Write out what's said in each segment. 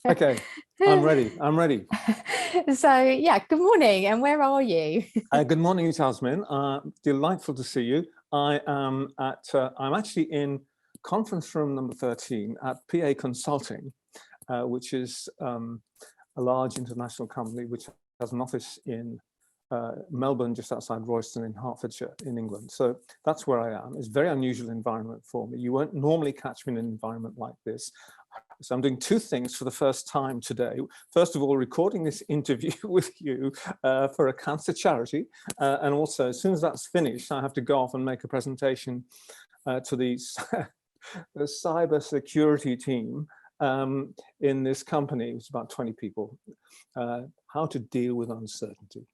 Okay, I'm ready. I'm ready. So yeah, good morning, and where are you? Good morning, Jasmin. Delightful to see you. I'm actually in conference room number 13 at PA Consulting, which is a large international company which has an office in Melbourne, just outside Royston in Hertfordshire in England. So that's where I am. It's a very unusual environment for me. You won't normally catch me in an environment like this. So I'm doing two things for the first time today. First of all, recording this interview with you for a cancer charity. And also, as soon as that's finished, I have to go off and make a presentation to the cyber security team in this company. It's about 20 people. How to deal with uncertainty.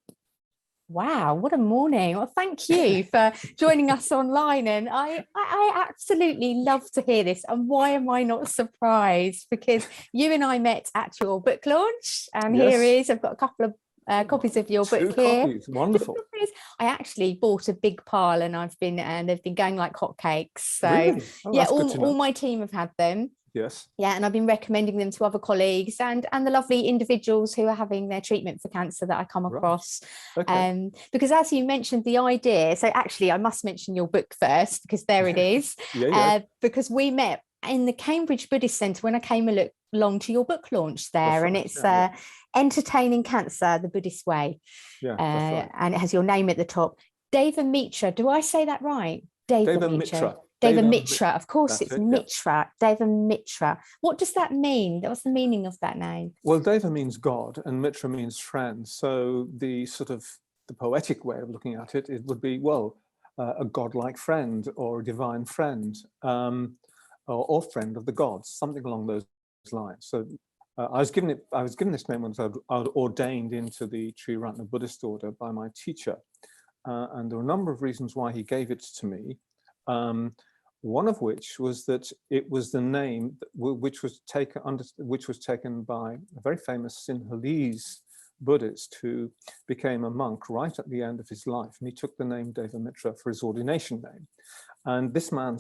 Wow, what a morning. Well, thank you for joining us online. And I absolutely love to hear this. And why am I not surprised? Because you and I met at your book launch. And Yes. Here is, I've got a couple of copies of your book here. Copies. Wonderful. I actually bought a big pile and they've been going like hotcakes. So really? Oh, yeah, all my team have had them. Yes. Yeah, and I've been recommending them to other colleagues and the lovely individuals who are having their treatment for cancer that I come across. Right. Okay. Because as you mentioned, the idea, so actually I must mention your book first, because there it is. Because we met in the Cambridge Buddhist Centre when I came along to your book launch there. That's and right. It's Entertaining Cancer the Buddhist Way. Yeah, that's right. And it has your name at the top. Devamitra, do I say that right? Devamitra. Devamitra, of course. That's it's Mitra, yeah. Devamitra. What does that mean? What's the meaning of that name? Well, Deva means God and Mitra means friend. So the poetic way of looking at it, it would be, well, a godlike friend or a divine friend, or friend of the gods, something along those lines. So I was given this name when I was ordained into the Triratna Buddhist order by my teacher, and there were a number of reasons why he gave it to me. One of which was that it was the name which was taken by a very famous Sinhalese Buddhist who became a monk right at the end of his life, and he took the name Devamitra for his ordination name. And this man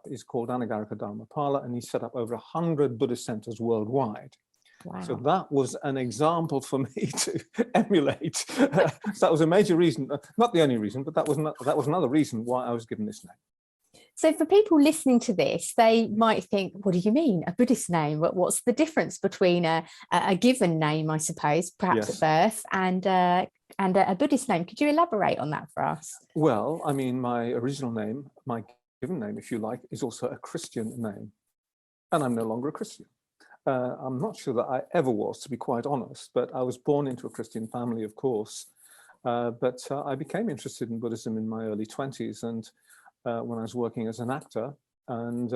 is called Anagarika Dharmapala, and he set up over 100 Buddhist centers worldwide. Wow. So that was an example for me to emulate. So that was a major reason, not the only reason, but that was another reason why I was given this name. So for people listening to this, they might think, what do you mean, a Buddhist name? What's the difference between a given name, I suppose, perhaps at birth, and a Buddhist name? Could you elaborate on that for us? Well, I mean, my original name, my given name, if you like, is also a Christian name. And I'm no longer a Christian. I'm not sure that I ever was, to be quite honest, but I was born into a Christian family, of course. But I became interested in Buddhism in my early 20s, and when I was working as an actor, and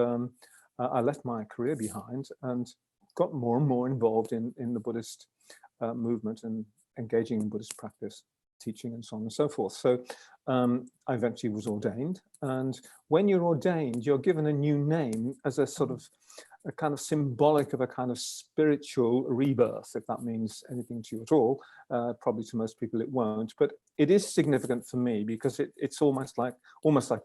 I left my career behind and got more and more involved in the Buddhist movement and engaging in Buddhist practice, teaching and so on and so forth. So I eventually was ordained, and when you're ordained, you're given a new name as a kind of symbolic of a kind of spiritual rebirth, if that means anything to you at all. Probably to most people it won't, but it is significant for me because it's almost like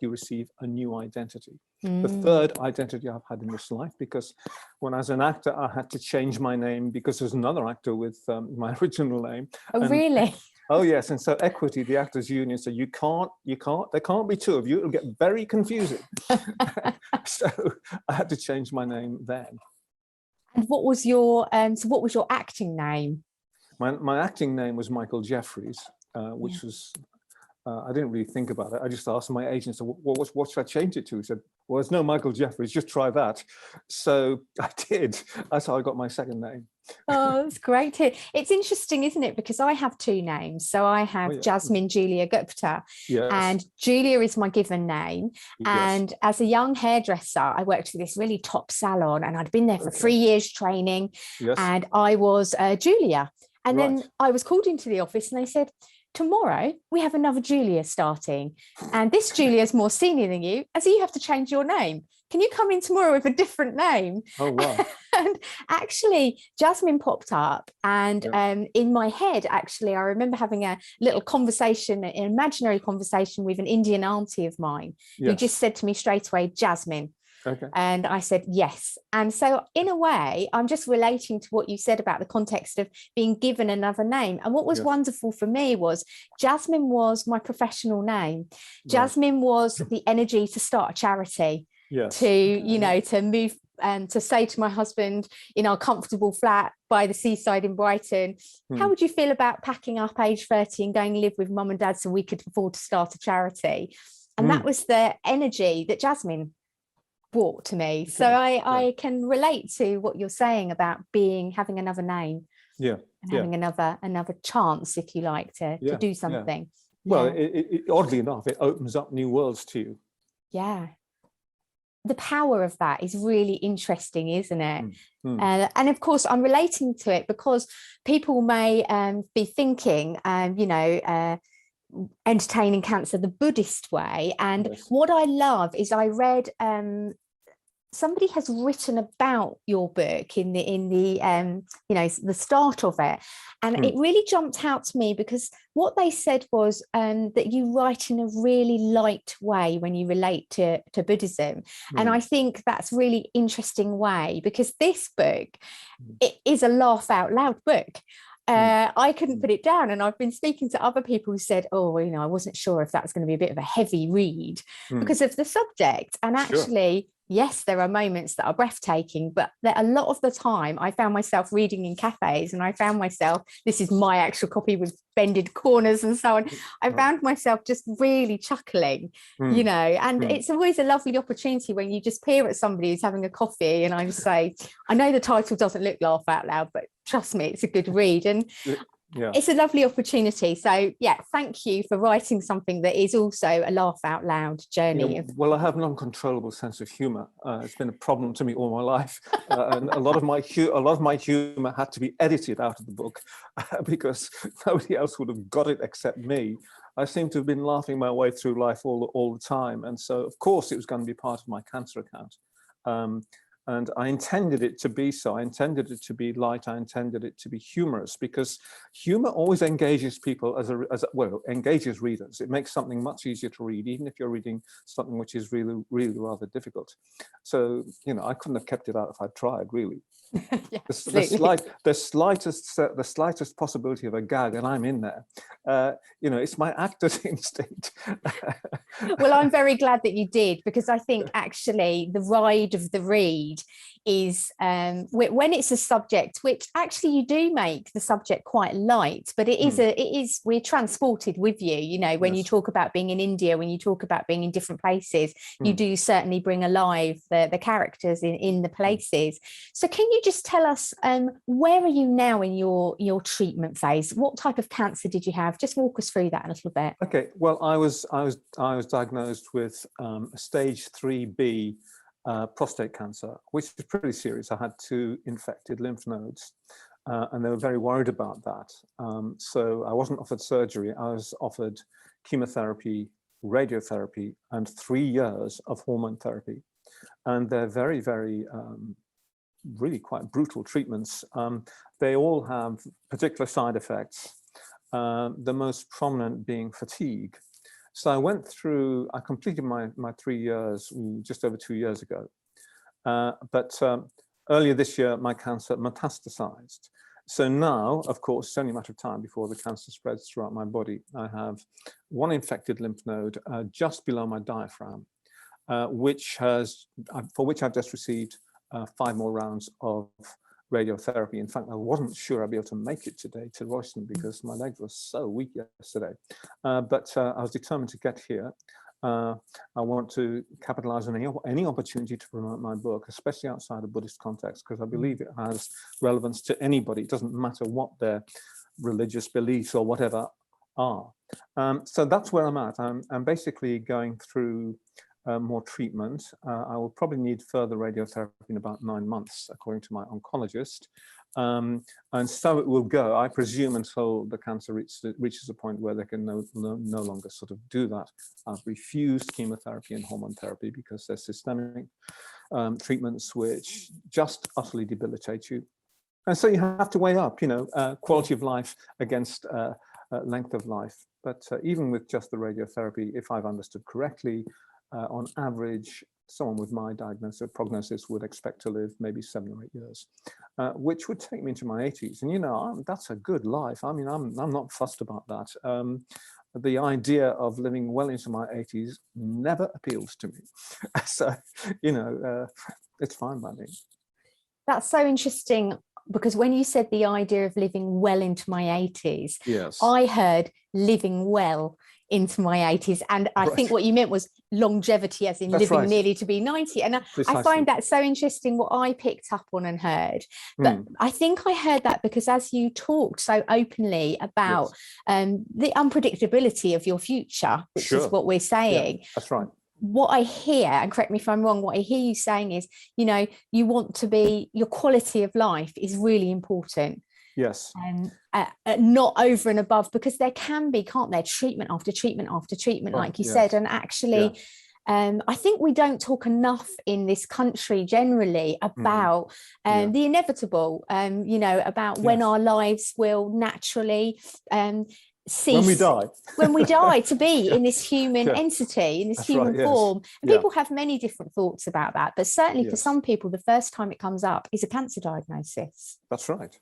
you receive a new identity. The third identity I've had in this life, because when I was an actor, I had to change my name because there's another actor with my original name. Oh, really? Oh yes, and so Equity, the Actors Union, said there can't be two of you. It'll get very confusing. So I had to change my name then. And what was your acting name? My acting name was Michael Jeffries, which was I didn't really think about it. I just asked my agent, so what should I change it to? He said, well, there's no Michael Jeffries, just try that. So I did. That's how I got my second name. Oh, that's great. It's interesting, isn't it? Because I have two names. So I have Jasmin Julia Gupta, and Julia is my given name. And as a young hairdresser, I worked for this really top salon, and I'd been there for 3 years training, and I was Julia. And then I was called into the office and they said, tomorrow we have another Julia starting, and this Julia is more senior than you, and so you have to change your name. Can you come in tomorrow with a different name? Oh, wow. And actually Jasmin popped up, and in my head, actually, I remember having a little conversation, an imaginary conversation with an Indian auntie of mine who just said to me straight away, Jasmin. Okay. And I said, yes. And so in a way, I'm just relating to what you said about the context of being given another name. And what was wonderful for me was Jasmin was my professional name. Jasmin was the energy to start a charity, to, you know, to move and to say to my husband in our comfortable flat by the seaside in Brighton, how would you feel about packing up age 30 and going live with mum and dad so we could afford to start a charity? And that was the energy that Jasmin brought to me. Okay. So I can relate to what you're saying about having another name. And having another chance, if you like, to do something. Well, oddly enough, it opens up new worlds to you. Yeah. The power of that is really interesting, isn't it? And of course, I'm relating to it because people may be thinking, you know, entertaining cancer the Buddhist way. And what I love is I read somebody has written about your book in the you know, the start of it, and it really jumped out to me because what they said was that you write in a really light way when you relate to Buddhism. And I think that's really interesting way, because this book, it is a laugh out loud book. I couldn't put it down, and I've been speaking to other people who said, oh, well, you know, I wasn't sure if that's going to be a bit of a heavy read because of the subject. And actually, yes, there are moments that are breathtaking, but a lot of the time I found myself reading in cafes, and I found myself, this is my actual copy with bended corners and so on, I found myself just really chuckling, you know, and it's always a lovely opportunity when you just peer at somebody who's having a coffee and I just say, I know the title doesn't look laugh out loud, but trust me, it's a good read. And it's a lovely opportunity. So thank you for writing something that is also a laugh out loud journey. Well, I have an uncontrollable sense of humor. It's been a problem to me all my life, and a lot of my humor had to be edited out of the book because nobody else would have got it except me. I seem to have been laughing my way through life all the time, and so of course it was going to be part of my cancer account. And I intended it to be so. I intended it to be light. I intended it to be humorous, because humor always engages people well, engages readers. It makes something much easier to read, even if you're reading something which is really, really rather difficult. So, you know, I couldn't have kept it out if I'd tried, really. The slightest possibility of a gag, and I'm in there. You know, it's my actor's instinct. Well, I'm very glad that you did, because I think actually the ride of the read is when it's a subject which actually you do make the subject quite light, but it is we're transported with you, you know, when you talk about being in India, when you talk about being in different places, you do certainly bring alive the characters in the places. So can you just tell us where are you now in your treatment phase? What type of cancer did you have? Just walk us through that a little bit. Okay, well, I was diagnosed with stage 3B prostate cancer, which is pretty serious. I had 2 infected lymph nodes, and they were very worried about that. So I wasn't offered surgery. I was offered chemotherapy, radiotherapy, and 3 years of hormone therapy. And they're very, very, really quite brutal treatments. They all have particular side effects, the most prominent being fatigue. So I completed my 3 years just over 2 years ago. But earlier this year, my cancer metastasized. So now, of course, it's only a matter of time before the cancer spreads throughout my body. I have 1 infected lymph node just below my diaphragm, for which I've just received 5 more rounds of radiotherapy. In fact, I wasn't sure I'd be able to make it today to Royston because my legs were so weak yesterday. But I was determined to get here. I want to capitalize on any opportunity to promote my book, especially outside a Buddhist context, because I believe it has relevance to anybody. It doesn't matter what their religious beliefs or whatever are. So that's where I'm at. I'm basically going through more treatment. I will probably need further radiotherapy in about 9 months, according to my oncologist. And so it will go, I presume, until the cancer reaches a point where they can no longer sort of do that. I've refused chemotherapy and hormone therapy because they're systemic treatments which just utterly debilitate you. And so you have to weigh up, you know, quality of life against length of life. But even with just the radiotherapy, if I've understood correctly, on average, someone with my prognosis would expect to live maybe 7 or 8 years, which would take me into my 80s. And that's a good life. I mean, I'm not fussed about that. The idea of living well into my 80s never appeals to me. So, it's fine by me. That's so interesting, because when you said the idea of living well into my 80s, yes, I heard living well into my 80s. And I think what you meant was longevity, as in living nearly to be 90. And I find that so interesting, what I picked up on and heard. But I think I heard that because as you talked so openly about the unpredictability of your future, which is what we're saying. Yeah, that's right. What I hear, and correct me if I'm wrong, what I hear you saying is, you want to be, your quality of life is really important. Yes. And not over and above, because there can be, can't there, treatment after treatment after treatment, like you said. And actually, I think we don't talk enough in this country generally about the inevitable, about when our lives will naturally cease when we die to be in this human entity, in this human form. And people have many different thoughts about that, but certainly for some people, the first time it comes up is a cancer diagnosis. That's right.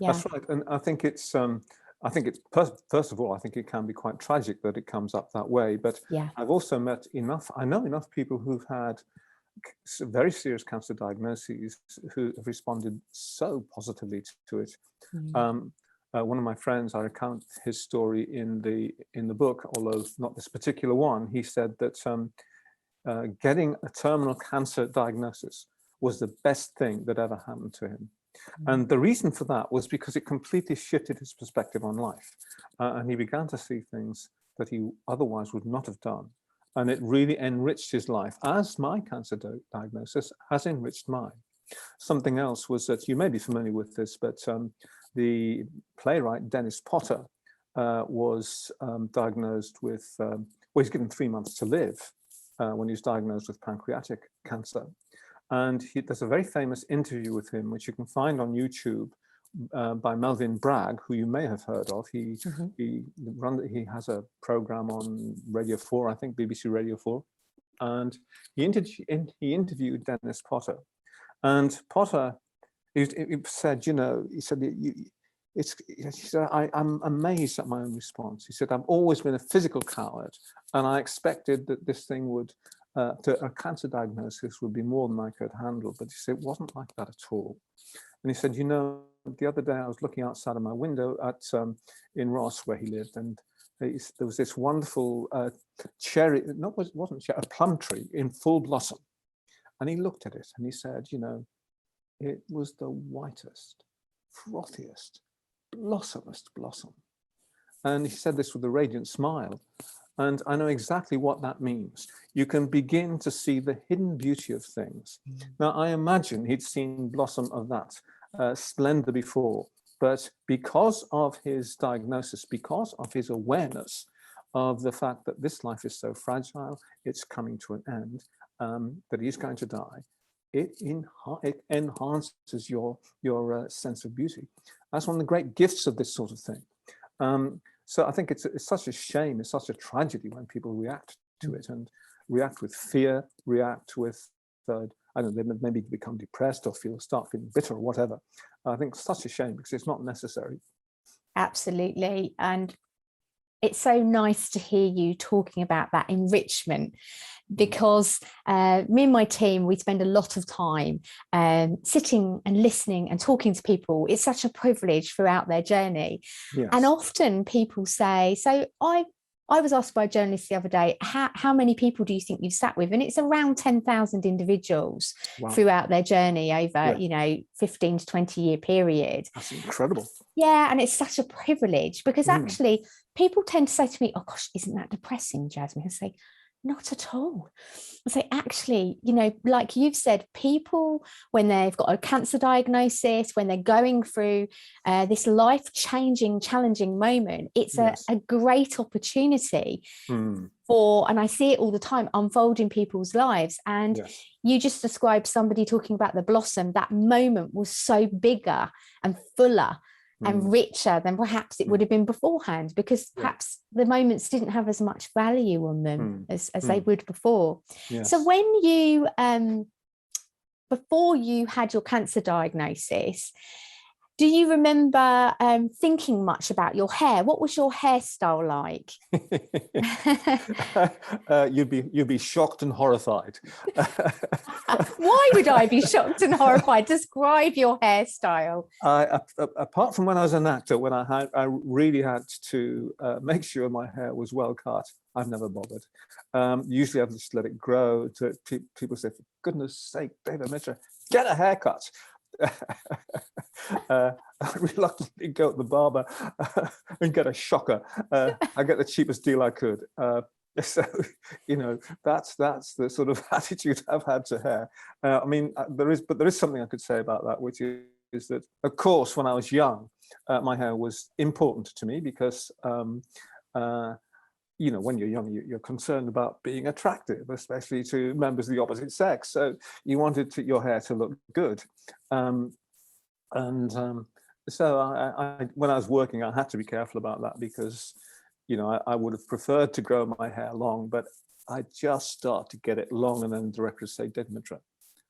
That's right. And I think it's first of all, I think it can be quite tragic that it comes up that way. But I've also I know enough people who've had very serious cancer diagnoses who have responded so positively to it. One of my friends, I recount his story in the book, although not this particular one. He said that getting a terminal cancer diagnosis was the best thing that ever happened to him. And the reason for that was because it completely shifted his perspective on life. And he began to see things that he otherwise would not have done. And it really enriched his life, as my cancer diagnosis has enriched mine. Something else was that, you may be familiar with this, but the playwright Dennis Potter was diagnosed with, he's given 3 months to live when he was diagnosed with pancreatic cancer. And there's a very famous interview with him, which you can find on YouTube, by Melvin Bragg, who you may have heard of. He has a program on Radio 4, I think BBC Radio 4, and he interviewed Dennis Potter. And Potter, he said, I'm amazed at my own response. He said, I've always been a physical coward, and I expected that this thing would, a cancer diagnosis would be more than I could handle. But he said, it wasn't like that at all. And he said, the other day I was looking outside of my window in Ross, where he lived, and there was this wonderful a plum tree in full blossom. And he looked at it and he said, it was the whitest, frothiest, blossomest blossom. And he said this with a radiant smile. And I know exactly what that means. You can begin to see the hidden beauty of things. Now, I imagine he'd seen blossom of that splendor before, but because of his diagnosis, because of his awareness of the fact that this life is so fragile, it's coming to an end, that he's going to die, it enhances your sense of beauty. That's one of the great gifts of this sort of thing. So I think it's such a shame, it's such a tragedy when people react to it and react with fear, react with, I don't know, they maybe become depressed or start feeling bitter or whatever. I think it's such a shame because it's not necessary. Absolutely. And it's so nice to hear you talking about that enrichment, because me and my team, we spend a lot of time sitting and listening and talking to people. It's such a privilege throughout their journey. Yes. And often people say, so I was asked by a journalist the other day, how many people do you think you've sat with? And it's around 10,000 individuals throughout their journey over, 15 to 20 year period. That's incredible. Yeah. And it's such a privilege because actually people tend to say to me, oh gosh, isn't that depressing, Jasmin? I say, not at all. I say, actually, like you've said, people, when they've got a cancer diagnosis, when they're going through this life-changing, challenging moment, it's a great opportunity for, and I see it all the time, unfold in people's lives. And you just described somebody talking about the blossom. That moment was so bigger and fuller and richer than perhaps it would have been beforehand, because perhaps the moments didn't have as much value on them as they would before. Yes. So when you, before you had your cancer diagnosis, do you remember thinking much about your hair? What was your hairstyle like? You'd be shocked and horrified. Why would I be shocked and horrified? Describe your hairstyle. Apart from when I was an actor, when I really had to make sure my hair was well cut, I've never bothered. Usually I've just let it grow. People say, for goodness sake, Devamitra, get a haircut. I reluctantly go to the barber and get a shocker. I get the cheapest deal I could. So, you know, that's the sort of attitude I've had to hair. I mean, there is something I could say about that, which is that, of course, when I was young, my hair was important to me because, you know, when you're young, you're concerned about being attractive, especially to members of the opposite sex. So you wanted your hair to look good. So when I was working, I had to be careful about that because, you know, I would have preferred to grow my hair long, but I just started to get it long, and then the director would say, Devamitra.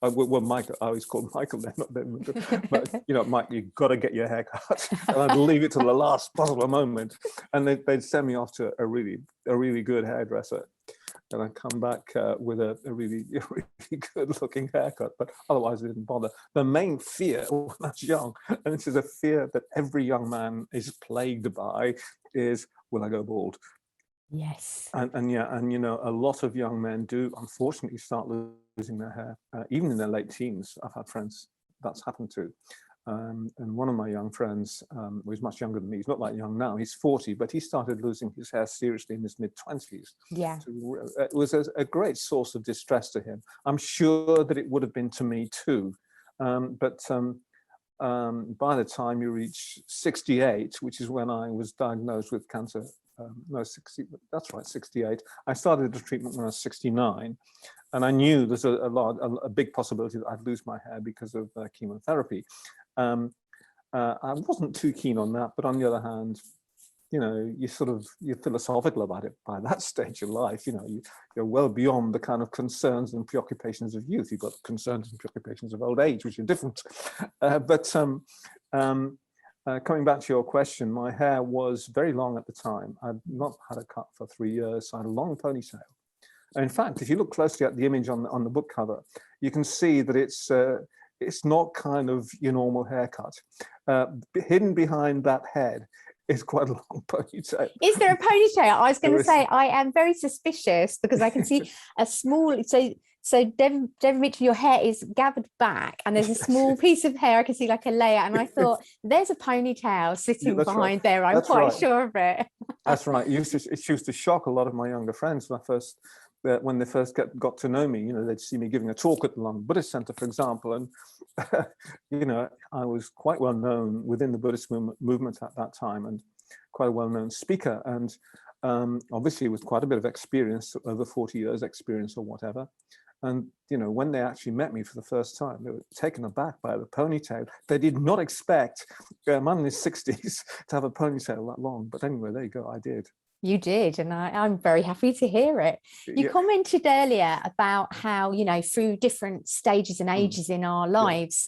Well, Michael, I always called Michael then, not Devamitra. But, you know, Mike, you've got to get your hair cut. And I'd leave it to the last possible moment. And they'd send me off to a really good hairdresser. And I'd come back with a really good looking haircut, but otherwise I didn't bother. The main fear when I was young, and this is a fear that every young man is plagued by, is, will I go bald? Yes. And you know, a lot of young men do unfortunately start losing their hair, even in their late teens. I've had friends that's happened to. And one of my young friends, who's much younger than me, he's not that young now, he's 40, but he started losing his hair seriously in his mid-20s. Yeah. So it was a great source of distress to him. I'm sure that it would have been to me too. But by the time you reach 68, which is when I was diagnosed with cancer, no, 60, that's right, 68. I started the treatment when I was 69. And I knew there's a big possibility that I'd lose my hair because of chemotherapy. I wasn't too keen on that, but on the other hand, you know, you're philosophical about it by that stage of life. You know, you're well beyond the kind of concerns and preoccupations of youth. You've got concerns and preoccupations of old age, which are different. Coming back to your question, my hair was very long at the time. I'd not had a cut for 3 years. So I had a long ponytail. And in fact, if you look closely at the image on the book cover, you can see that it's not kind of your normal haircut. Hidden behind that head is quite a long ponytail. Is there a ponytail? I was going to say, I am very suspicious because I can see a small, so Devamitra, your hair is gathered back and there's a small piece of hair. I can see like a layer, and I thought there's a ponytail sitting behind there. I'm quite sure of it. That's right. It used to shock a lot of my younger friends when they first got to know me. You know, they'd see me giving a talk at the London Buddhist Center, for example, and you know, I was quite well known within the Buddhist movement at that time, and quite a well-known speaker, and obviously with quite a bit of experience, over 40 years experience or whatever. And you know, when they actually met me for the first time, they were taken aback by the ponytail. They did not expect a man in his 60s to have a ponytail that long. But anyway, there you go, I did. You did, and I'm very happy to hear it. You commented earlier about how, you know, through different stages and ages in our lives,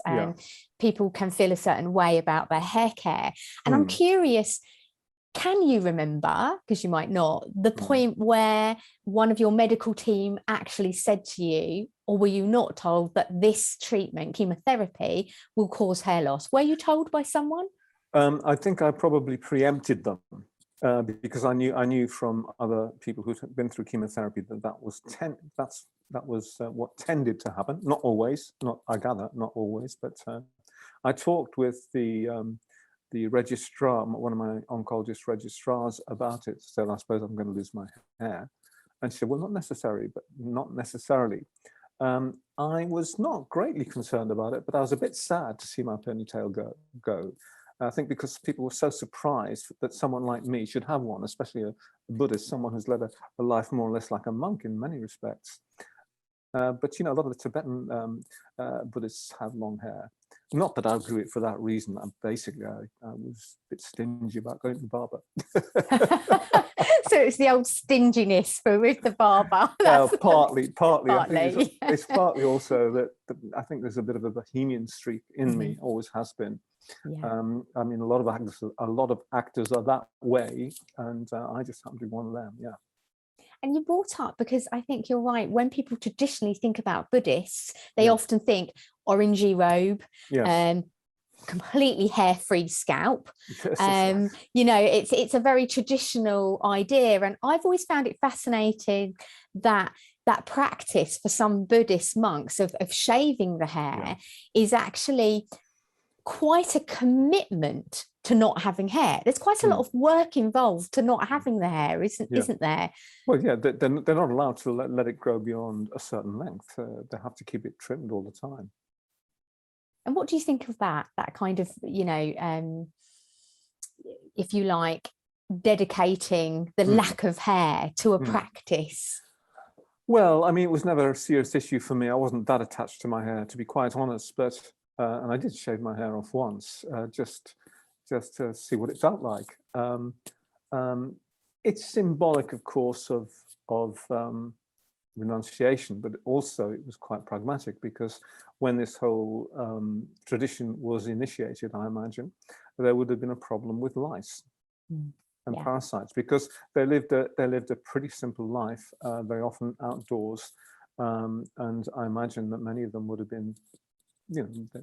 people can feel a certain way about their hair care. And I'm curious, can you remember, because you might not, the point where one of your medical team actually said to you, or were you not told, that this treatment, chemotherapy, will cause hair loss? Were you told by someone? I think I probably preempted them. Because I knew from other people who'd been through chemotherapy that was what tended to happen. Not always, I gather, not always. But I talked with the registrar, one of my oncologist registrars, about it. Said, I suppose I'm going to lose my hair, and she said, well, not necessarily. I was not greatly concerned about it, but I was a bit sad to see my ponytail go. I think because people were so surprised that someone like me should have one, especially a Buddhist, someone who's led a life more or less like a monk in many respects. But you know, a lot of the Tibetan Buddhists have long hair. Not that I would do it for that reason. Basically, I was a bit stingy about going to the barber. So it's the old stinginess with the barber. Partly. I think Yeah. it's partly also that I think there's a bit of a bohemian streak in me, always has been. Yeah. I mean, a lot of actors are that way, and I just happen to be one of them. Yeah. And you brought up, because I think you're right, when people traditionally think about Buddhists, they often think orangey robe, completely hair-free scalp. Yes, you know, it's a very traditional idea, and I've always found it fascinating that practice for some Buddhist monks of shaving the hair is actually quite a commitment to not having hair. There's quite a lot of work involved to not having the hair, isn't there? Well, yeah, they're not allowed to let it grow beyond a certain length. They have to keep it trimmed all the time. And what do you think of that kind of, you know, if you like, dedicating the lack of hair to a practice? Well, I mean, it was never a serious issue for me. I wasn't that attached to my hair, to be quite honest, but and I did shave my hair off once, just to see what it felt like. It's symbolic, of course, of renunciation, but also it was quite pragmatic, because when this whole tradition was initiated, I imagine there would have been a problem with lice and parasites, because they lived a pretty simple life, very often outdoors, and I imagine that many of them would have been, you know,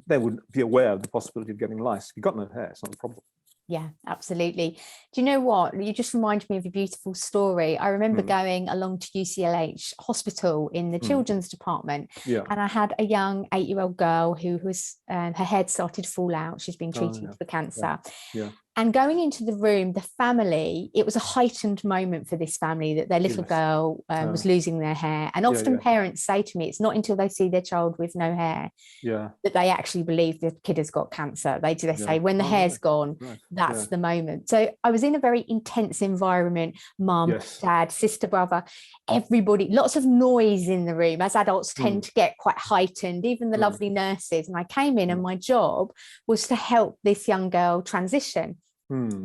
they would be aware of the possibility of getting lice. If you've got no hair, it's not a problem. Yeah, absolutely. Do you know what? You just reminded me of a beautiful story. I remember going along to UCLH hospital in the children's department, and I had a young 8-year-old girl who was, her head started to fall out. She's been treated for cancer. And going into the room, the family, it was a heightened moment for this family, that their little girl was losing their hair. And often parents say to me, it's not until they see their child with no hair that they actually believe the kid has got cancer. They say, when the hair's gone, that's the moment. So I was in a very intense environment, mum, dad, sister, brother, everybody, lots of noise in the room, as adults tend to get quite heightened, even the lovely nurses. And I came in and my job was to help this young girl transition.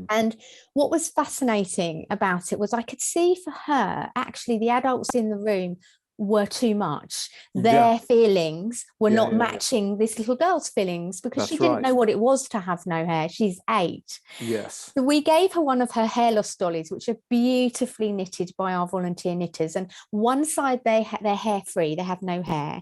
And what was fascinating about it was I could see for her, actually, the adults in the room were too much. Their feelings were not matching this little girl's feelings, because she didn't know what it was to have no hair. She's 8. Yes. So we gave her one of her hair loss dollies, which are beautifully knitted by our volunteer knitters. And one side they're hair free, they have no hair,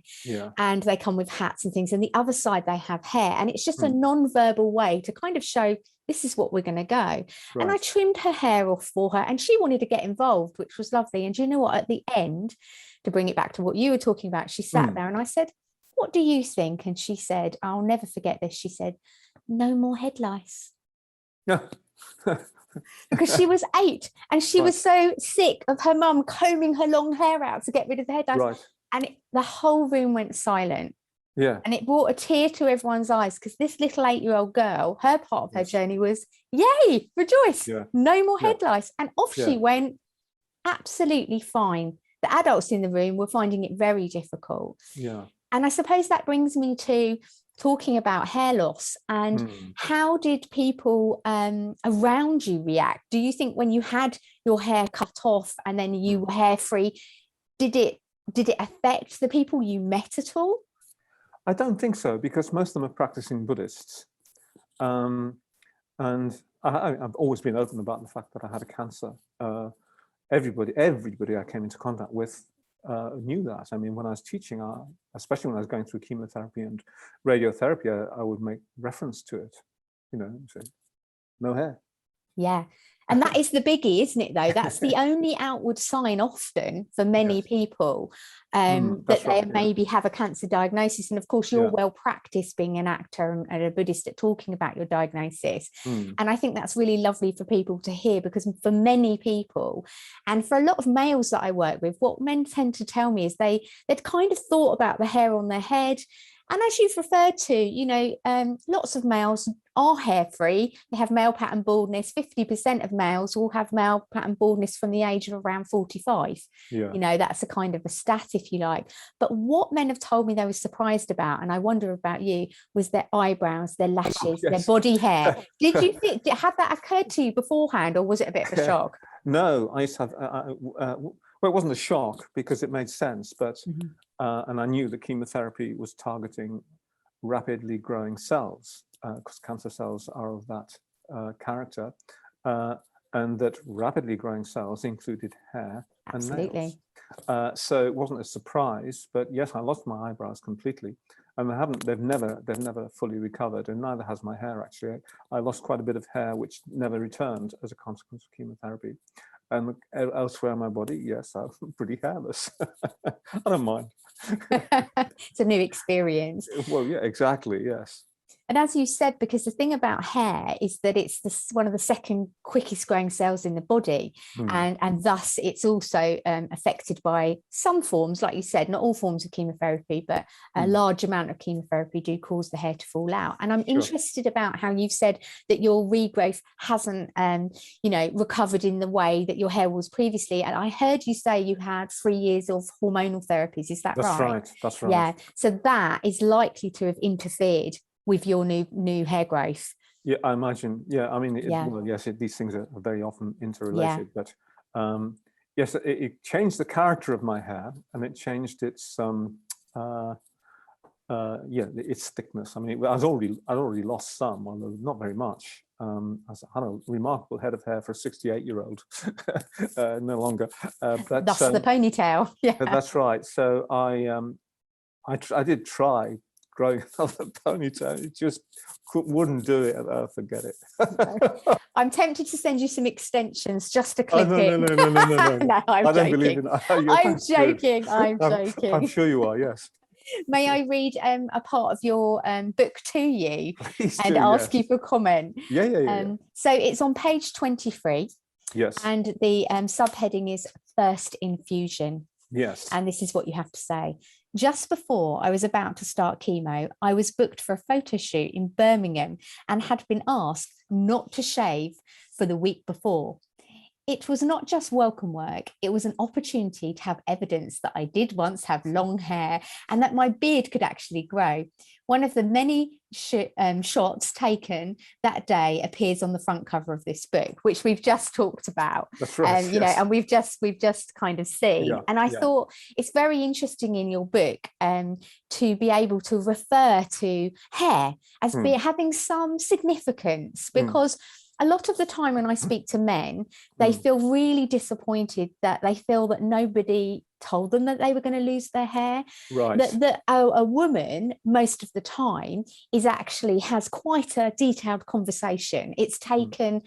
and they come with hats and things. And the other side they have hair. And it's just a non-verbal way to kind of show, this is what we're going to go. And I trimmed her hair off for her, and she wanted to get involved, which was lovely. And do you know what? At the end, to bring it back to what you were talking about, she sat there and I said, what do you think? And she said, I'll never forget this. She said, no more head lice. Because she was 8 and she was so sick of her mum combing her long hair out to get rid of the head lice. And the whole room went silent. And it brought a tear to everyone's eyes, because this little 8-year-old girl, her part of her journey was, yay, rejoice, no more head lice. And off she went, absolutely fine. The adults in the room were finding it very difficult. And I suppose that brings me to talking about hair loss, and how did people around you react? Do you think when you had your hair cut off and then you were hair free, did it affect the people you met at all? I don't think so, because most of them are practicing Buddhists. And I've always been open about the fact that I had a cancer. Everybody I came into contact with knew that. I mean, when I was teaching, especially when I was going through chemotherapy and radiotherapy, I would make reference to it, you know, say, no hair. Yeah. And that is the biggie, isn't it, though? That's the only outward sign often for many people that they maybe have a cancer diagnosis. And of course, you're well practiced being an actor and a Buddhist at talking about your diagnosis. And I think that's really lovely for people to hear, because for many people, and for a lot of males that I work with, what men tend to tell me is they'd kind of thought about the hair on their head, And as you've referred to, you know, lots of males are hair free. They have male pattern baldness. 50% of males will have male pattern baldness from the age of around 45. Yeah. You know, that's a kind of a stat, if you like. But what men have told me they were surprised about, and I wonder about you, was their eyebrows, their lashes, their body hair. Did you think, had that occurred to you beforehand, or was it a bit of a shock? No, I used to have, well, it wasn't a shock because it made sense, but, and I knew that chemotherapy was targeting rapidly growing cells, because cancer cells are of that character, and that rapidly growing cells included hair and nails. So it wasn't a surprise, but yes, I lost my eyebrows completely, and they've never fully recovered, and neither has my hair actually. I lost quite a bit of hair which never returned as a consequence of chemotherapy. And elsewhere in my body, yes, I'm pretty hairless. I don't mind. It's a new experience. Well, yeah, exactly, yes. And as you said, because the thing about hair is that it's one of the second quickest growing cells in the body, and thus it's also affected by some forms, like you said, not all forms of chemotherapy, but a large amount of chemotherapy do cause the hair to fall out. And I'm interested about how you've said that your regrowth hasn't, you know, recovered in the way that your hair was previously. And I heard you say you had 3 years of hormonal therapies. Is that right? That's right. That's right. Yeah. So that is likely to have interfered with your new hair growth. Yeah, I imagine. Yeah, I mean, well, yes, these things are very often interrelated, but yes, it changed the character of my hair, and it changed its its thickness. I mean, I'd already lost some, although not very much. I had a remarkable head of hair for a 68-year-old, no longer. That's the ponytail. Yeah, that's right. So I did try growing another ponytail. It just wouldn't do it. Oh, forget it. I'm tempted to send you some extensions just to clip it. No. No, I'm I don't joking. believe in I'm joking. I'm joking. I'm sure you are, yes. May I read a part of your book to you? Please and do, ask you for comment? Yeah. So it's on page 23. Yes. And the subheading is First Infusion. Yes. And this is what you have to say. Just before I was about to start chemo, I was booked for a photo shoot in Birmingham and had been asked not to shave for the week before. It was not just welcome work, it was an opportunity to have evidence that I did once have long hair and that my beard could actually grow. One of the many shots taken that day appears on the front cover of this book, which we've just talked about. That's right. You know, and we've just kind of seen. Yeah, and I thought it's very interesting in your book to be able to refer to hair as having some significance, because a lot of the time when I speak to men, they feel really disappointed that they feel that nobody told them that they were going to lose their hair. Right. That a woman, most of the time, has quite a detailed conversation. It's taken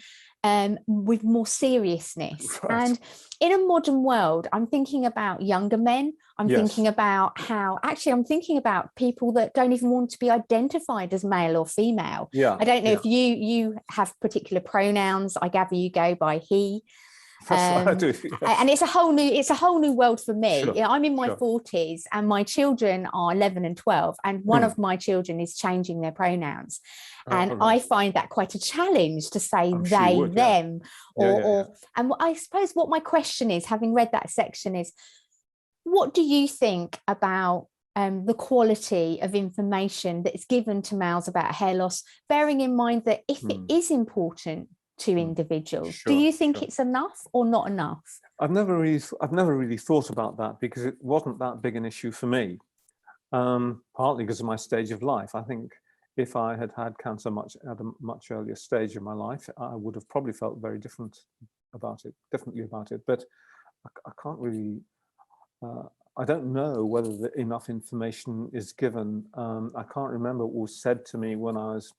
with more seriousness. Right. And in a modern world, I'm thinking about younger men. I'm thinking about I'm thinking about people that don't even want to be identified as male or female. Yeah. I don't know if you have particular pronouns. I gather you go by he. I do, yes. And it's a whole new world for me. Sure. I'm in my 40s and my children are 11 and 12, and one of my children is changing their pronouns. And right. I find that quite a challenge to say they, them, or and I suppose what my question is, having read that section, is what do you think about the quality of information that is given to males about hair loss, bearing in mind that if it is important to individuals, do you think it's enough or not enough? I've never really thought about that, because it wasn't that big an issue for me, partly because of my stage of life. I think if I had had cancer at a much earlier stage of my life, I would have probably felt very differently about it. But I can't really, I don't know whether enough information is given. I can't remember what was said to me when I was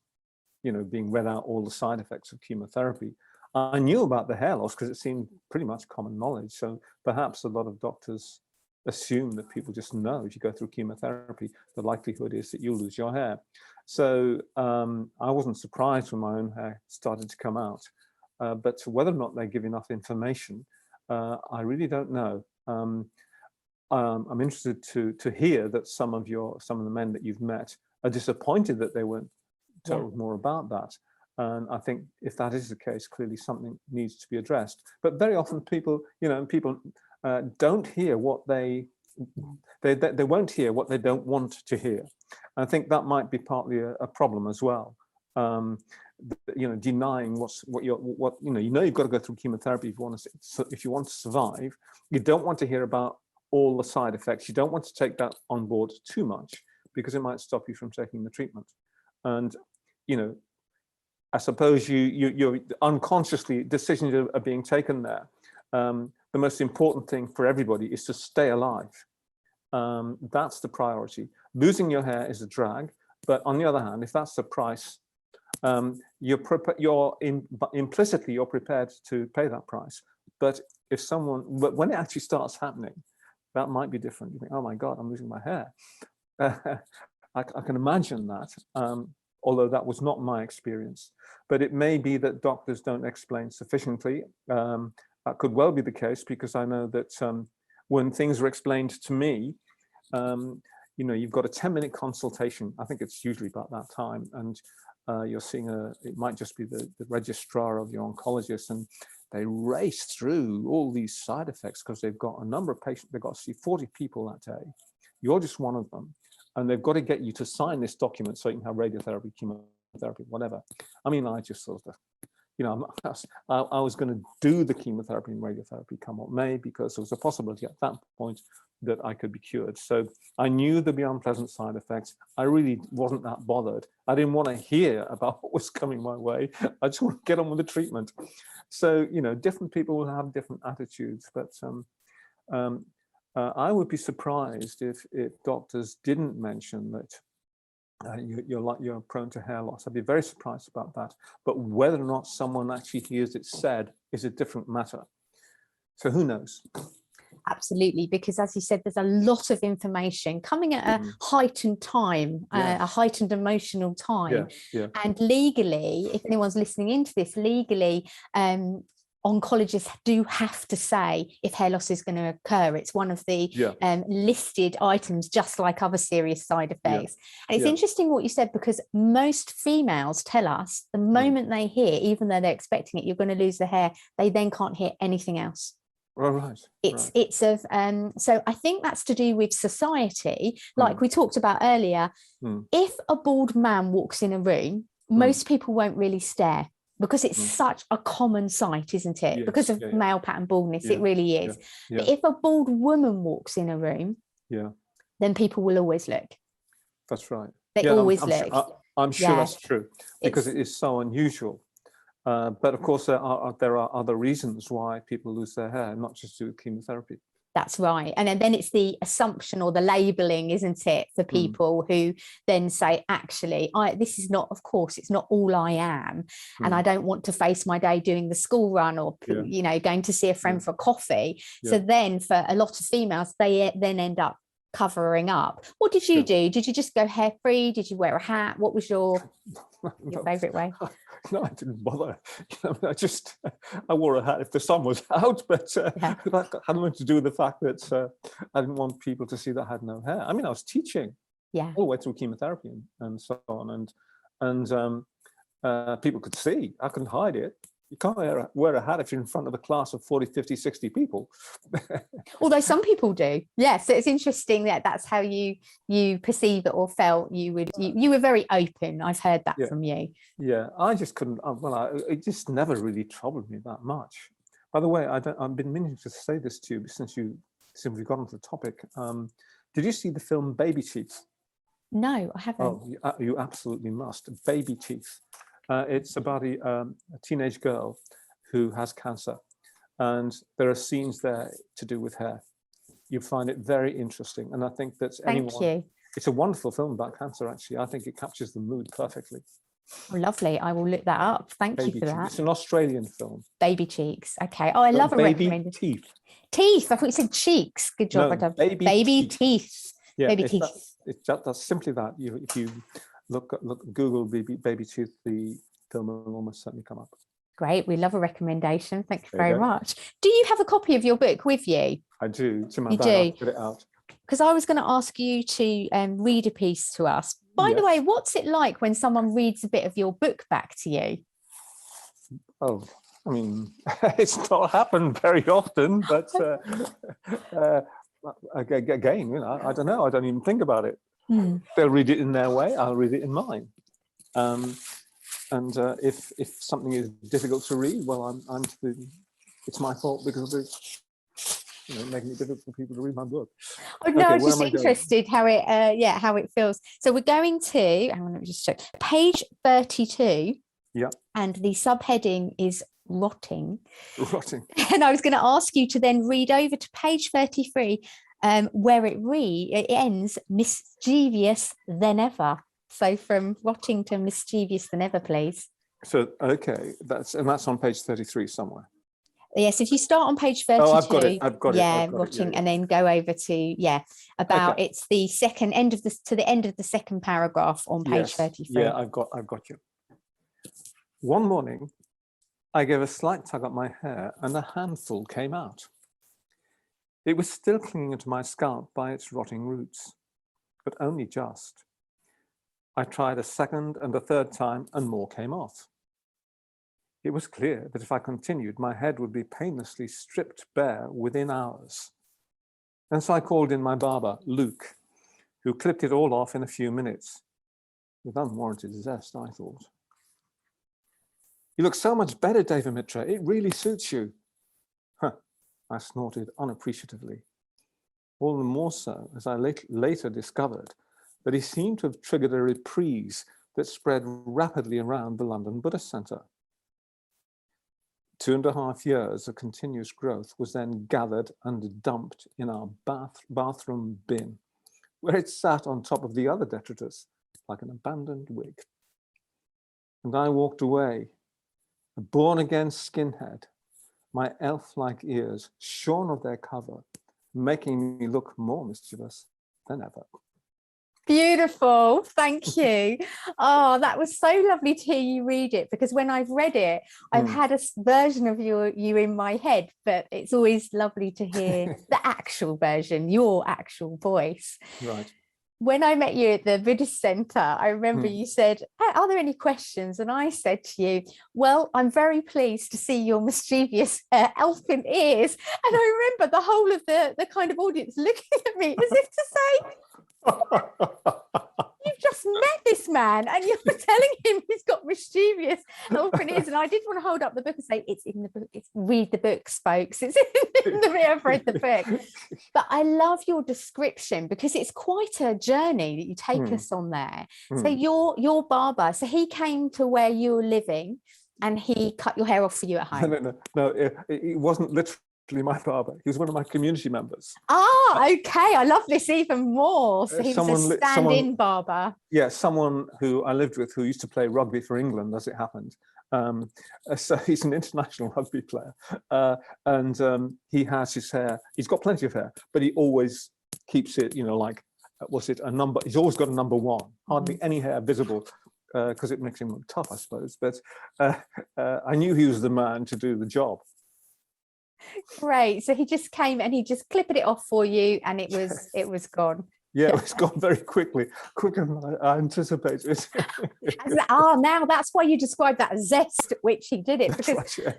being read out all the side effects of chemotherapy. I knew about the hair loss because it seemed pretty much common knowledge. So perhaps a lot of doctors assume that people just know if you go through chemotherapy, the likelihood is that you'll lose your hair. So I wasn't surprised when my own hair started to come out. But whether or not they give enough information, I really don't know. I'm interested to hear that some of the men that you've met are disappointed that they weren't told more about that. And I think if that is the case, clearly something needs to be addressed. But very often people don't hear what they won't hear what they don't want to hear. And I think that might be partly a problem as well. Denying you've got to go through chemotherapy if you want to survive. You don't want to hear about all the side effects. You don't want to take that on board too much, because it might stop you from taking the treatment. And I suppose you're unconsciously, decisions are being taken there. The most important thing for everybody is to stay alive. That's the priority. Losing your hair is a drag, but on the other hand, if that's the price, implicitly you're prepared to pay that price. But when it actually starts happening, that might be different. You think, oh my God, I'm losing my hair. I can imagine that. Although that was not my experience. But it may be that doctors don't explain sufficiently. That could well be the case, because I know that when things are explained to me, you've got a 10-minute consultation. I think it's usually about that time. And you're seeing it might just be the registrar of your oncologist, and they race through all these side effects because they've got a number of patients. They've got to see 40 people that day. You're just one of them. And they've got to get you to sign this document so you can have radiotherapy, chemotherapy, whatever. I mean, I just sort of, I was going to do the chemotherapy and radiotherapy come what may, because there was a possibility at that point that I could be cured. So I knew there'd be unpleasant side effects. I really wasn't that bothered. I didn't want to hear about what was coming my way. I just want to get on with the treatment. So, different people will have different attitudes, but I would be surprised if doctors didn't mention that you're prone to hair loss. I'd be very surprised about that. But whether or not someone actually hears it said is a different matter. So who knows? Absolutely, because as you said, there's a lot of information coming at a heightened time, a heightened emotional time. And legally, if anyone's listening into this, legally, oncologists do have to say if hair loss is going to occur. It's one of the listed items, just like other serious side effects. And it's interesting what you said, because most females tell us the moment they hear, even though they're expecting it, you're going to lose the hair, they then can't hear anything else. Right. So I think that's to do with society, like we talked about earlier. If a bald man walks in a room, most people won't really stare, because it's such a common sight, isn't it? Because of male pattern baldness, it really is. But if a bald woman walks in a room, then people will always look. That's right. They always look. I'm sure that's true, because it is so unusual. But of course, there are other reasons why people lose their hair, not just due to chemotherapy. That's right. And then it's the assumption or the labeling, isn't it, for people who then say, actually, this is not, of course, it's not all I am. And I don't want to face my day doing the school run or, going to see a friend for coffee. So then for a lot of females, they then end up covering up. What did you do? Did you just go hair free? Did you wear a hat? What was your favorite way? No, I didn't bother. I wore a hat if the sun was out, but that had nothing to do with the fact that I didn't want people to see that I had no hair. I mean, I was teaching all the way through chemotherapy and so on, and people could see. I couldn't hide it. You can't wear a hat if you're in front of a class of 40, 50, 60 people. Although some people do. Yes, so it's interesting that that's how you perceive it or felt. You were very open. I've heard that from you. Yeah, I just couldn't. It just never really troubled me that much. By the way, I've been meaning to say this to you since we got onto the topic. Did you see the film Baby Teeth? No, I haven't. Oh, you absolutely must. Baby Teeth. It's about a teenage girl who has cancer, and there are scenes there to do with hair. You find it very interesting, and I think that's Thank you. It's a wonderful film about cancer, actually. I think it captures the mood perfectly. Oh, lovely. I will look that up. Thank you for that. It's an Australian film. Baby cheeks. Okay. Oh, I love a recommended. Teeth. Teeth. I thought you said cheeks. Good job. No, baby teeth. Yeah, baby teeth. That's simply that. If you look Google baby teeth, the film will almost certainly come up. Great. We love a recommendation. Thank you very much. Do you have a copy of your book with you? I do. It's in my bag. I'll get it out. Because I was going to ask you to read a piece to us. By the way, what's it like when someone reads a bit of your book back to you? Oh, I mean, it's not happened very often, but again, I don't know. I don't even think about it. They'll read it in their way. I'll read it in mine. And if something is difficult to read, well, it's my fault because it's making it difficult for people to read my book. Oh, no, I was just interested how it feels. So we're going to, hang on, let me just check, page 32. Yeah. And the subheading is rotting. Rotting. And I was going to ask you to then read over to page 33, where it ends mischievous than ever. So from rotting to mischievous than ever, please. So, okay, that's on page 33 somewhere. Yes, if you start on page 32. Oh, I've got it. Rotting, and then go over to it's the second end of to the end of the second paragraph on page 33. Yeah, I've got you. One morning, I gave a slight tug at my hair, and a handful came out. It was still clinging to my scalp by its rotting roots, but only just. I tried a second and a third time, and more came off. It was clear that if I continued, my head would be painlessly stripped bare within hours. And so I called in my barber, Luke, who clipped it all off in a few minutes. With unwarranted zest, I thought. You look so much better, Devamitra. It really suits you. Huh, I snorted unappreciatively. All the more so as I later discovered that he seemed to have triggered a reprise that spread rapidly around the London Buddhist Centre. 2.5 years of continuous growth was then gathered and dumped in our bathroom bin, where it sat on top of the other detritus like an abandoned wig. And I walked away, a born-again skinhead, my elf-like ears shorn of their cover, making me look more mischievous than ever. Beautiful. Thank you. Oh, that was so lovely to hear you read it, because when I've read it, I've had a version of you in my head, but it's always lovely to hear the actual version, your actual voice. Right. When I met you at the Buddhist Centre, I remember you said, are there any questions? And I said to you, well, I'm very pleased to see your mischievous elfin ears. And I remember the whole of the kind of audience looking at me as if to say, you've just met this man and you're telling him he's got mischievous elfin ears. And I did want to hold up the book and say, it's in the book. Read the book, folks. It's in the bit. I've read the book. But I love your description, because it's quite a journey that you take us on there. So your barber, so he came to where you were living and he cut your hair off for you at home. No, it wasn't literally my barber. He was one of my community members. Okay. I love this even more. So he was a stand-in barber. Yeah, someone who I lived with who used to play rugby for England, as it happened. So he's an international rugby player. And he has his hair. He's got plenty of hair, but he always keeps it, like, was it a number? He's always got a number one. Hardly any hair visible, because it makes him look tough, I suppose. But I knew he was the man to do the job. Great. So he just came and he just clipped it off for you, and it was gone. Yeah, it's gone very quickly, quicker than I anticipated. Now that's why you described that zest at which he did it,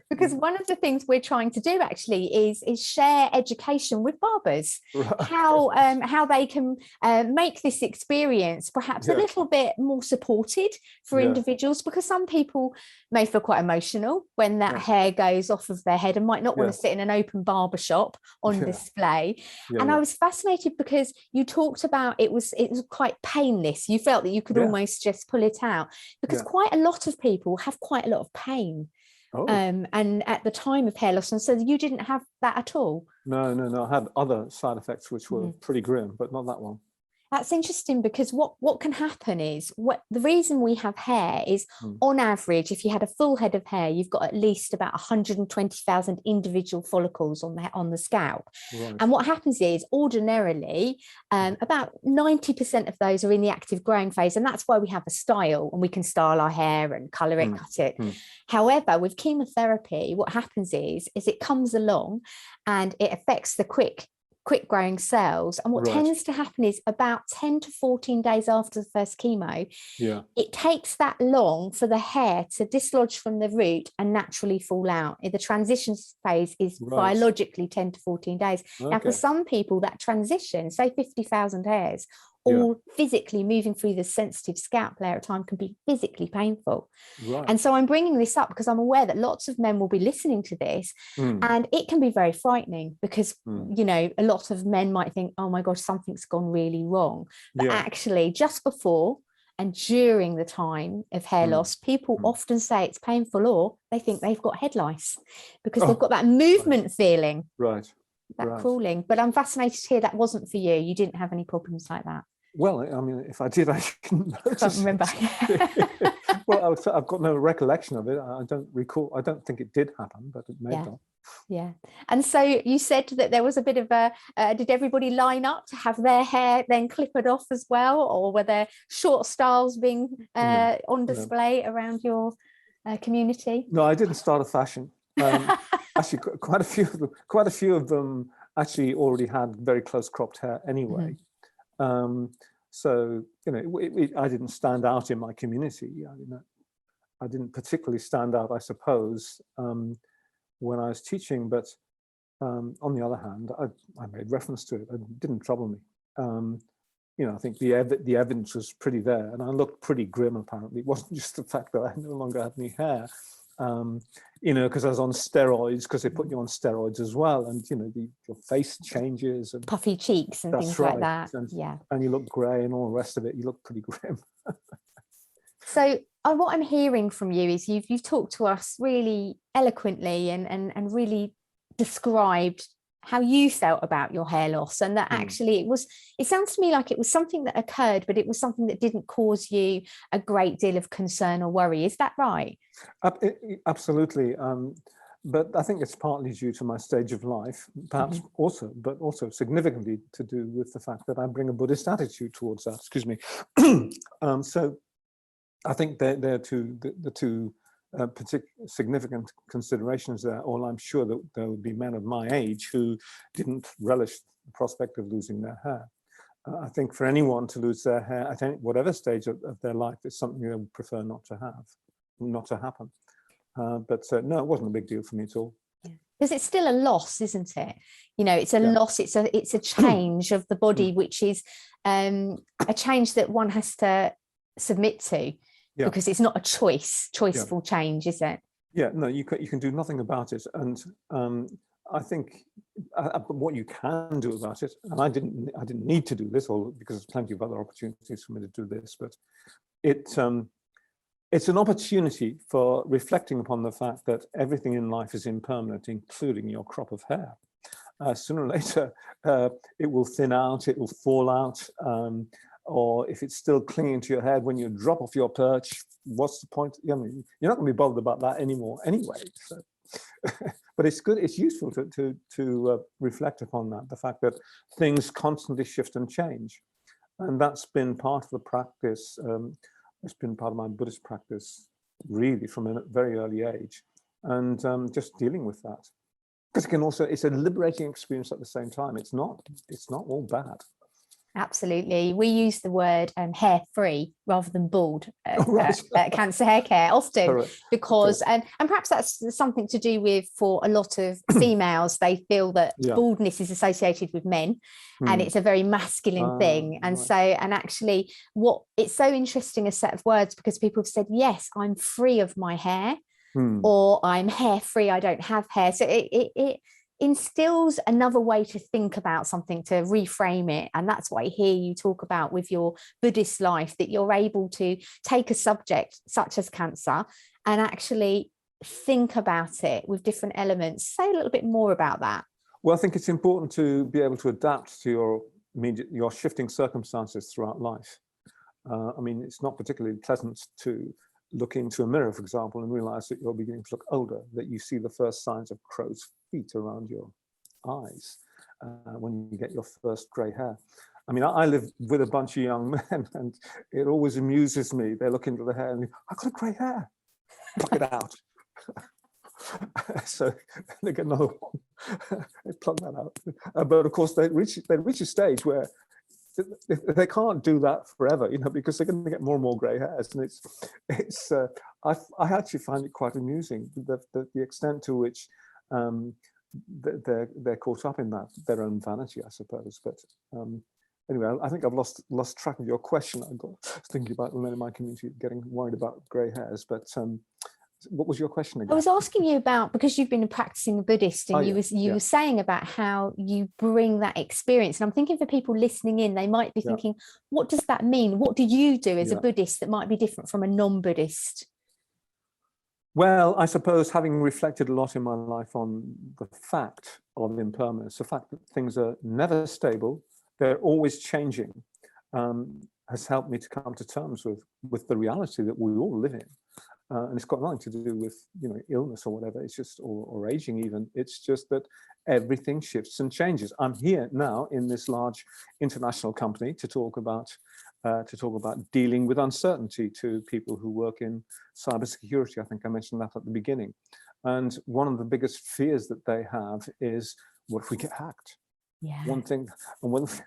because one of the things we're trying to do actually is share education with barbers, right. How they can make this experience perhaps a little bit more supported for individuals, because some people may feel quite emotional when that hair goes off of their head and might not want to sit in an open barber shop on display. And I was fascinated because you talked about it was quite painless. You felt that you could almost just pull it out, because quite a lot of people have quite a lot of pain and at the time of hair loss, and so you didn't have that at all. No, I had other side effects which were pretty grim, but not that one. That's interesting, because what can happen is, the reason we have hair is, on average, if you had a full head of hair, you've got at least about 120,000 individual follicles on the scalp. Right. And what happens is, ordinarily, about 90% of those are in the active growing phase, and that's why we have a style, and we can style our hair and colour it, cut it. However, with chemotherapy, what happens is it comes along and it affects the quick growing cells, and what tends to happen is, about 10 to 14 days after the first chemo, it takes that long for the hair to dislodge from the root and naturally fall out. The transition phase is biologically 10 to 14 days. Now, for some people, that transition, say 50,000 hairs, all physically moving through the sensitive scalp layer at a time, can be physically painful. And so I'm bringing this up because I'm aware that lots of men will be listening to this, and it can be very frightening, because you know, a lot of men might think, oh my gosh, something's gone really wrong. But actually, just before and during the time of hair loss, people often say it's painful, or they think they've got head lice, because they've got that movement feeling. That crawling. But I'm fascinated to hear that wasn't for you. You didn't have any problems like that. Well, I mean, if I did, I couldn't notice. Can't remember. Well, I've got no recollection of it. I don't recall. I don't think it did happen, but it may have done. Yeah. And so you said that there was a bit of a, did everybody line up to have their hair then clippered off as well? Or were there short styles being on display around your community? No, I didn't start a fashion. Actually, quite a few of them actually already had very close cropped hair anyway. So, you know, I didn't stand out in my community. I didn't particularly stand out, I suppose, when I was teaching. But on the other hand, I made reference to it. It didn't trouble me. You know, I think the evidence was pretty there, and I looked pretty grim. Apparently, it wasn't just the fact that I no longer had any hair. You know, because I was on steroids, because they put you on steroids as well, and you know, your face changes and puffy cheeks and things like that. And you look grey and all the rest of it. You look pretty grim. So what I'm hearing from you is you've talked to us really eloquently and really described how you felt about your hair loss, and that actually it sounds to me like it was something that occurred, but it was something that didn't cause you a great deal of concern or worry. Is that right? Absolutely. But I think it's partly due to my stage of life, perhaps but also significantly to do with the fact that I bring a Buddhist attitude towards that. Excuse me. So I think they're the two significant considerations there. Or I'm sure that there would be men of my age who didn't relish the prospect of losing their hair. I think for anyone to lose their hair at whatever stage of their life is something they would prefer not to happen. But no, it wasn't a big deal for me at all. Because it's still a loss, isn't it? You know, it's a loss. It's a change of the body, which is a change that one has to submit to. Because it's not a choiceful change, is it? No, you can do nothing about it. And I think what you can do about it, and I didn't need to do this, because there's plenty of other opportunities for me to do this, but it's an opportunity for reflecting upon the fact that everything in life is impermanent, including your crop of hair. Sooner or later, it will thin out, it will fall out, or if it's still clinging to your head when you drop off your perch, what's the point? I mean, you're not going to be bothered about that anymore anyway. So. But it's good, it's useful to reflect upon that, the fact that things constantly shift and change. And that's been part of the practice, it's been part of my Buddhist practice, really, from a very early age. And just dealing with that. Because it's a liberating experience at the same time. It's not all bad. Absolutely. We use the word hair free rather than bald at Cancer Hair Care often, because and perhaps that's something to do with, for a lot of females, they feel that baldness is associated with men and it's a very masculine thing. And so, and actually it's so interesting, a set of words, because people have said, yes, I'm free of my hair, or I'm hair free, I don't have hair. So it instills another way to think about something, to reframe it. And that's what I hear you talk about with your Buddhist life, that you're able to take a subject such as cancer and actually think about it with different elements. Say a little bit more about that. Well, I think it's important to be able to adapt to means you're shifting circumstances throughout life. I mean, it's not particularly pleasant to look into a mirror, for example, and realize that you're beginning to look older, that you see the first signs of crow's feet around your eyes when you get your first grey hair. I mean, I live with a bunch of young men, and it always amuses me. They look into the hair and I've got a grey hair, pluck it out. So they get another one, they pluck that out. But of course, they reach a stage where they can't do that forever, you know, because they're going to get more and more grey hairs, and it's I actually find it quite amusing the extent to which they're caught up in that, their own vanity, I suppose. But anyway, I think I've lost track of your question. I got thinking about the men in my community getting worried about grey hairs, but what was your question again? I was asking you about, because you've been practicing a Buddhist, and you were saying about how you bring that experience. And I'm thinking for people listening in, they might be thinking, what does that mean? What do you do as a Buddhist that might be different from a non-Buddhist? Well, I suppose having reflected a lot in my life on the fact of impermanence, the fact that things are never stable, they're always changing, has helped me to come to terms with the reality that we all live in. And it's got nothing to do with, you know, illness or whatever. It's just, or aging even. It's just that everything shifts and changes. I'm here now in this large international company to talk about dealing with uncertainty to people who work in cybersecurity. I think I mentioned that at the beginning. And one of the biggest fears that they have is, what if we get hacked? Yeah. One thing, and one of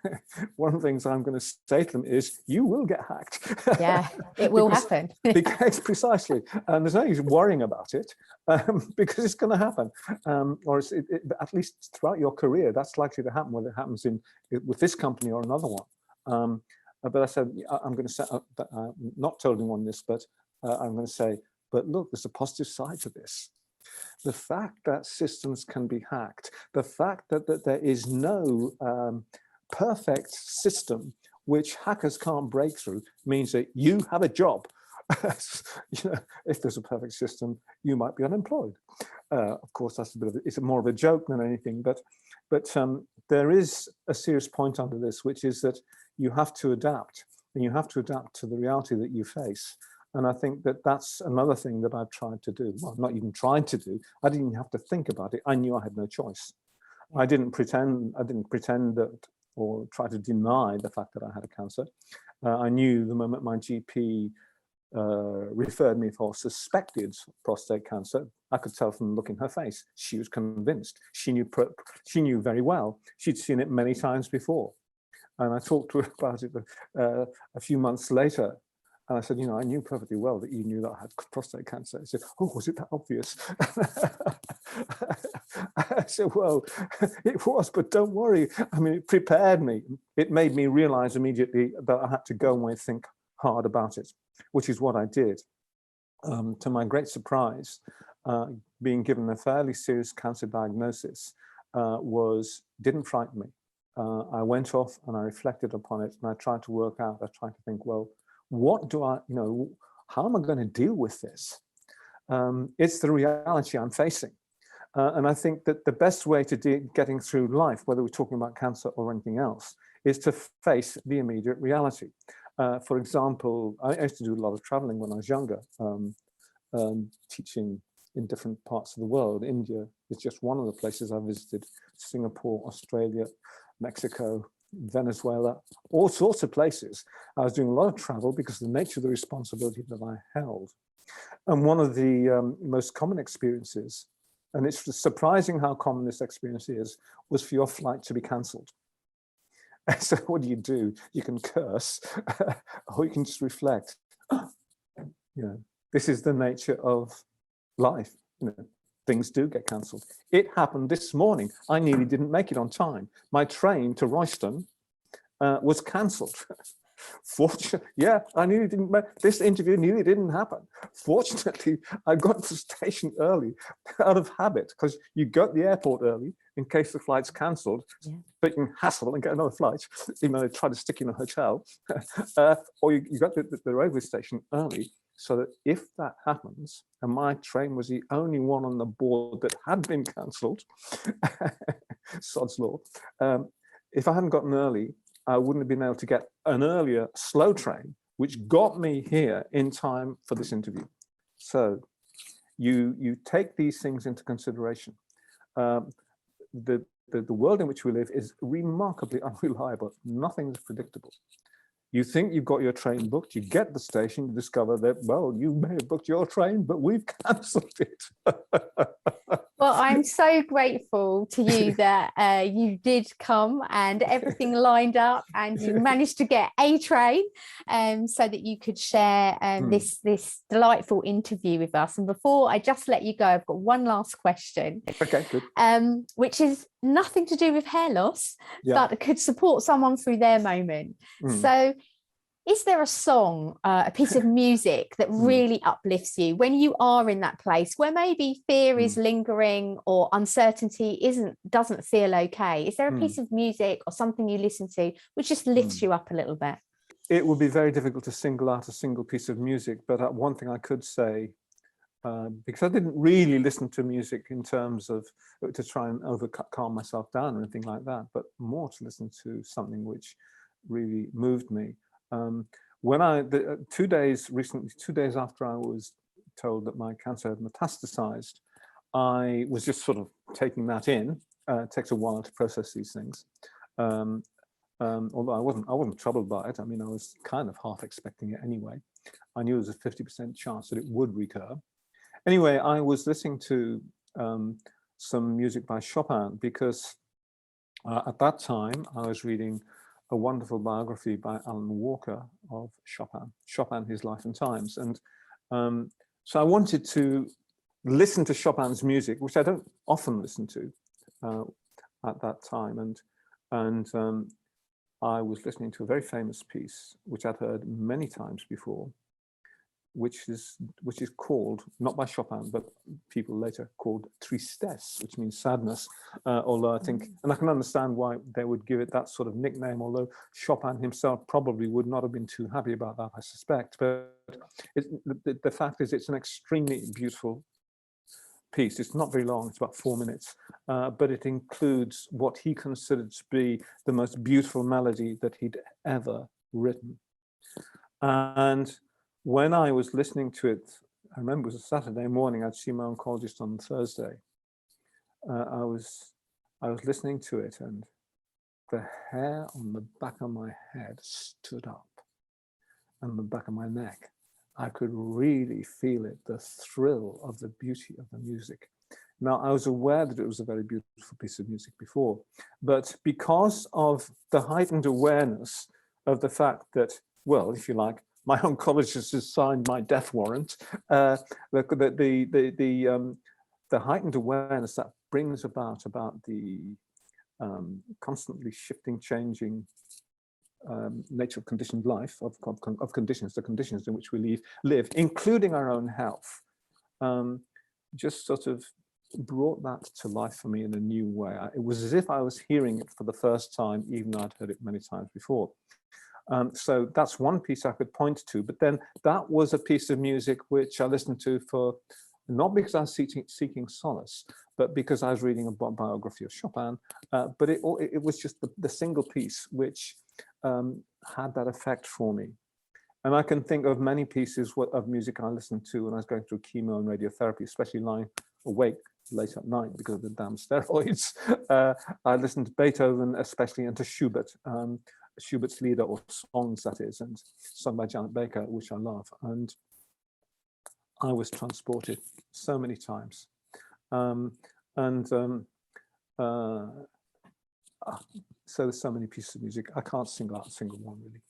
the things I'm going to say to them is, you will get hacked. Yeah, it will happen. Because precisely, and there's no use worrying about it, because it's going to happen, or at least throughout your career, that's likely to happen, whether it happens with this company or another one. But I said, I'm going to say, not told anyone this, but I'm going to say, but look, there's a positive side to this. The fact that systems can be hacked, the fact that there is no perfect system which hackers can't break through, means that you have a job. You know, if there's a perfect system, you might be unemployed. Of course, that's it's more of a joke than anything, but there is a serious point under this, which is that you have to adapt, and you have to adapt to the reality that you face. And I think that that's another thing that I've tried to do. Well, not even tried to do. I didn't even have to think about it. I knew I had no choice. I didn't pretend that, or try to deny the fact that I had a cancer. I knew the moment my GP referred me for suspected prostate cancer, I could tell from the look in her face. She was convinced. She knew very well. She'd seen it many times before. And I talked to her about it a few months later. And I said, you know, I knew perfectly well that you knew that I had prostate cancer. I said, oh, was it that obvious? I said, well, it was, but don't worry. I mean, it prepared me. It made me realize immediately that I had to go away and think hard about it, which is what I did. To my great surprise, being given a fairly serious cancer diagnosis didn't frighten me. I went off and I reflected upon it, and I tried to work out, I tried to think, well, what do I, you know, how am I going to deal with this? It's the reality I'm facing. And I think that the best way to getting through life, whether we're talking about cancer or anything else, is to face the immediate reality. For example, I used to do a lot of traveling when I was younger, teaching in different parts of the world. India is just one of the places I visited, Singapore, Australia, Mexico, Venezuela, all sorts of places. I was doing a lot of travel because of the nature of the responsibility that I held. And one of the most common experiences, and it's surprising how common this experience is, was for your flight to be cancelled. So what do? You can curse, or you can just reflect. You know, this is the nature of life. You know, things do get cancelled. It happened this morning. I nearly didn't make it on time. My train to Royston was cancelled. Fortunately, yeah, I nearly didn't make this interview. Nearly didn't happen. Fortunately, I got to the station early, out of habit, because you go to the airport early in case the flight's cancelled, but you can hassle and get another flight, even though they try to stick you in a hotel, or you got to the railway station early, so that if that happens, and my train was the only one on the board that had been cancelled, sod's law, if I hadn't gotten early, I wouldn't have been able to get an earlier slow train, which got me here in time for this interview. So you take these things into consideration. The world in which we live is remarkably unreliable. Nothing is predictable. You think you've got your train booked, you get the station, you discover that, well, you may have booked your train, but we've cancelled it. Well, I'm so grateful to you that you did come and everything lined up and you managed to get a train so that you could share this delightful interview with us. And before I just let you go, I've got one last question. Okay, good. Which is nothing to do with hair loss, but could support someone through their moment. So is there a song, a piece of music that really uplifts you when you are in that place where maybe fear is lingering or uncertainty doesn't feel okay? Is there a piece of music or something you listen to which just lifts you up a little bit? It would be very difficult to single out a single piece of music, but one thing I could say, because I didn't really listen to music in terms of to try and calm myself down or anything like that, but more to listen to something which really moved me. When 2 days after I was told that my cancer had metastasized, I was just sort of taking that in. It takes a while to process these things. Although I wasn't troubled by it. I mean, I was kind of half expecting it anyway. I knew there was a 50% chance that it would recur. Anyway, I was listening to some music by Chopin because at that time I was reading a wonderful biography by Alan Walker of Chopin, His Life and Times. And so I wanted to listen to Chopin's music, which I don't often listen to at that time. And I was listening to a very famous piece, which I'd heard many times before, which is called, not by Chopin, but people later called Tristesse, which means sadness. Although I think, and I can understand why they would give it that sort of nickname, although Chopin himself probably would not have been too happy about that, I suspect. But the fact is, it's an extremely beautiful piece. It's not very long, it's about 4 minutes, but it includes what he considered to be the most beautiful melody that he'd ever written. And when I was listening to it, I remember it was a Saturday morning, I'd seen my oncologist on Thursday. I was listening to it and the hair on the back of my head stood up and the back of my neck. I could really feel it, the thrill of the beauty of the music. Now, I was aware that it was a very beautiful piece of music before, but because of the heightened awareness of the fact that, well, if you like, my oncologist has signed my death warrant, the heightened awareness that brings about the constantly shifting, changing nature of conditioned life, of conditions, the conditions in which we live, including our own health, just sort of brought that to life for me in a new way. It was as if I was hearing it for the first time, even though I'd heard it many times before. So that's one piece I could point to, but then that was a piece of music which I listened to for, not because I was seeking solace, but because I was reading a biography of Chopin, but it was just the single piece which had that effect for me. And I can think of many pieces of music I listened to when I was going through chemo and radiotherapy, especially lying awake late at night because of the damn steroids. I listened to Beethoven, especially, and to Schubert. Schubert's Lieder, or songs that is, and sung by Janet Baker, which I love. And I was transported so many times. So there's so many pieces of music. I can't single out a single one, really.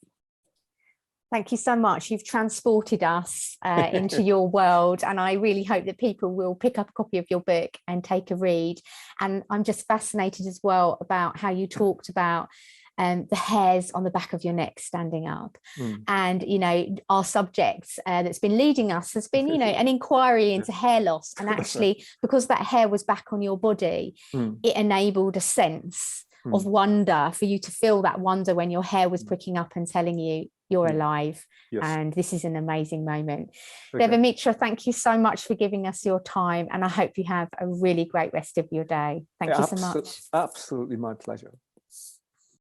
Thank you so much. You've transported us into your world, and I really hope that people will pick up a copy of your book and take a read. And I'm just fascinated as well about how you talked about the hairs on the back of your neck standing up. And, you know, our subject that's been leading us has been, you know, an inquiry into hair loss. And actually, because that hair was back on your body, it enabled a sense of wonder for you to feel that wonder when your hair was pricking up and telling you you're alive. And this is an amazing moment. Devamitra, thank you so much for giving us your time, and I hope you have a really great rest of your day. Thank you so much. Absolutely my pleasure.